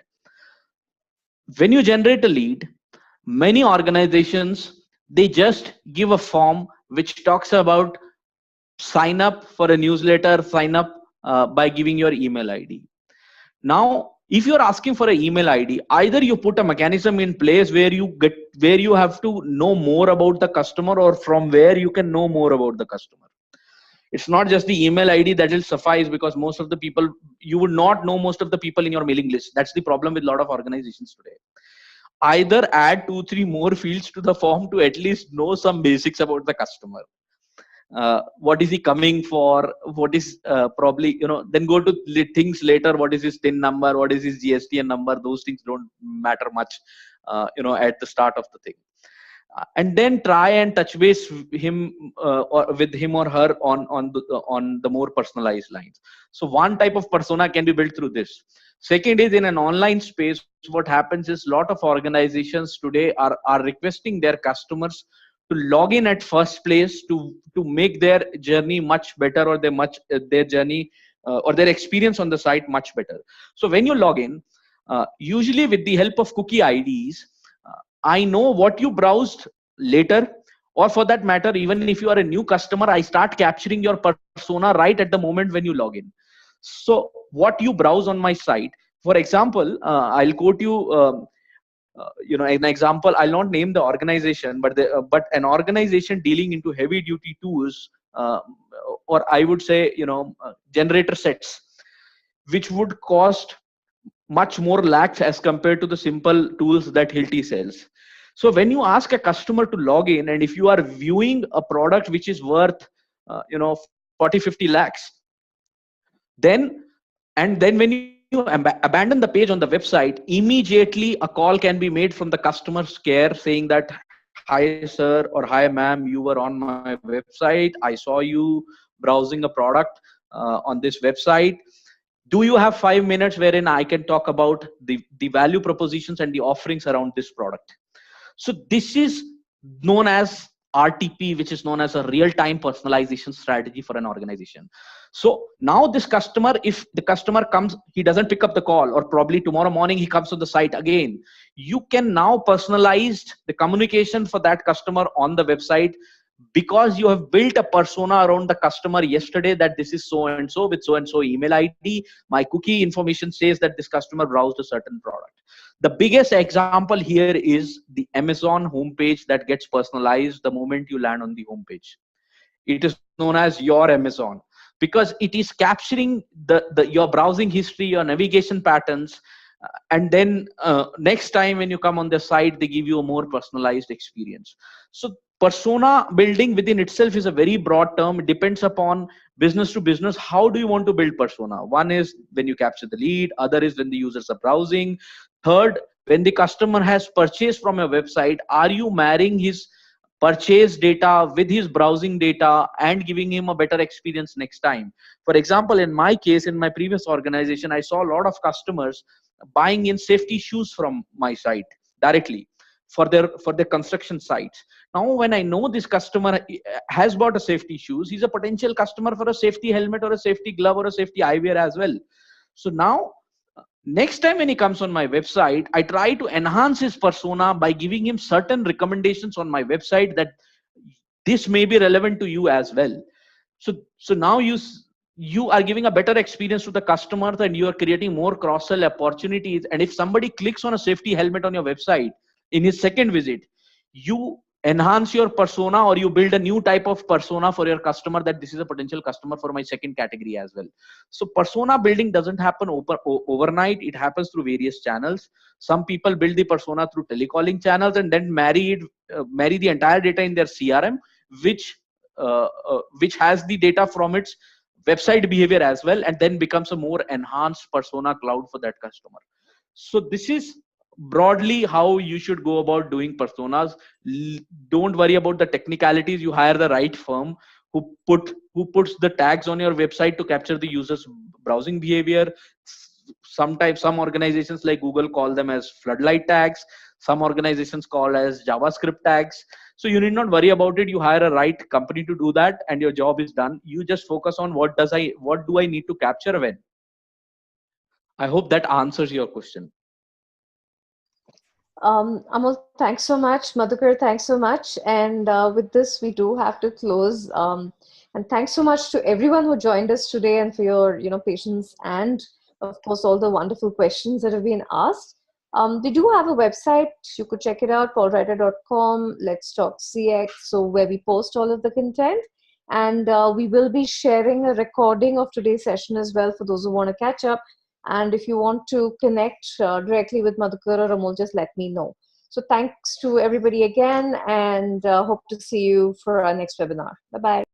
When you generate a lead, many organizations, they just give a form which talks about sign up for a newsletter, sign up by giving your email ID. Now, if you're asking for an email ID, either you put a mechanism in place where you have to know more about the customer, or from where you can know more about the customer. It's not just the email ID that will suffice, because most of the people, you would not know most of the people in your mailing list. That's the problem with a lot of organizations today. Either add 2-3 more fields to the form to at least know some basics about the customer. What is he coming for? What is probably, then go to things later. What is his TIN number? What is his GSTN number? Those things don't matter much, at the start of the thing. And then try and touch base him or with him or her on the more personalized lines. So one type of persona can be built through this. Second is, in an online space, what happens is a lot of organizations today are requesting their customers to log in at first place to make their journey much better, or their journey or their experience on the site much better. So when you log in, usually with the help of cookie IDs, I know what you browsed later, or for that matter, even if you are a new customer, I start capturing your persona right at the moment when you log in. So what you browse on my site, for example, I'll quote you an example. I'll not name the organization, but an organization dealing into heavy duty tools, or I would say generator sets, which would cost much more lakhs as compared to the simple tools that Hilti sells. So when you ask a customer to log in, and if you are viewing a product which is worth 40-50 lakhs, then when you abandon the page on the website, immediately a call can be made from the customer's care saying that, hi sir, or hi ma'am, you were on my website, I saw you browsing a product on this website. Do you have 5 minutes wherein I can talk about the value propositions and the offerings around this product? So this is known as RTP, which is known as a real-time personalization strategy for an organization. So now this customer, if the customer comes, he doesn't pick up the call, or probably tomorrow morning he comes to the site again, you can now personalize the communication for that customer on the website, because you have built a persona around the customer yesterday, that this is so and so with so and so email ID. My cookie information says that this customer browsed a certain product. The biggest example here is the Amazon homepage that gets personalized the moment you land on the homepage. It is known as your Amazon, because it is capturing your browsing history, your navigation patterns, and then next time when you come on the site, they give you a more personalized experience. So persona building within itself is a very broad term. It depends upon business to business. How do you want to build persona? One is when you capture the lead, other is when the users are browsing, third, when the customer has purchased from your website, are you marrying his purchase data with his browsing data and giving him a better experience next time. For example, in my case, in my previous organization, I saw a lot of customers buying in safety shoes from my site directly for their construction sites. Now when I know this customer has bought a safety shoes, he's a potential customer for a safety helmet or a safety glove or a safety eyewear as well. So now next time when he comes on my website, I try to enhance his persona by giving him certain recommendations on my website that this may be relevant to you as well. So now you are giving a better experience to the customers, and you are creating more cross-sell opportunities. And if somebody clicks on a safety helmet on your website in his second visit, you enhance your persona, or you build a new type of persona for your customer, that this is a potential customer for my second category as well. So persona building doesn't happen overnight. It happens through various channels. Some people build the persona through telecalling channels and then marry the entire data in their CRM, which has the data from its website behavior as well, and then becomes a more enhanced persona cloud for that customer. So this is broadly how you should go about doing personas. Don't worry about the technicalities. You hire the right firm who puts the tags on your website to capture the user's browsing behavior. Sometimes some organizations like Google call them as floodlight tags. Some organizations call as JavaScript tags. So you need not worry about it. You hire a right company to do that, and your job is done. You just focus on what do I need to capture when. I hope that answers your question. Amol, thanks so much. Madhukar, thanks so much. And with this, we do have to close. And thanks so much to everyone who joined us today, and for your patience, and of course all the wonderful questions that have been asked. We do have a website. You could check it out, paulwriter.com, Let's Talk CX, so where we post all of the content. And we will be sharing a recording of today's session as well for those who want to catch up. And if you want to connect directly with Madhukar or Amol, just let me know. So thanks to everybody again, and hope to see you for our next webinar. Bye-bye.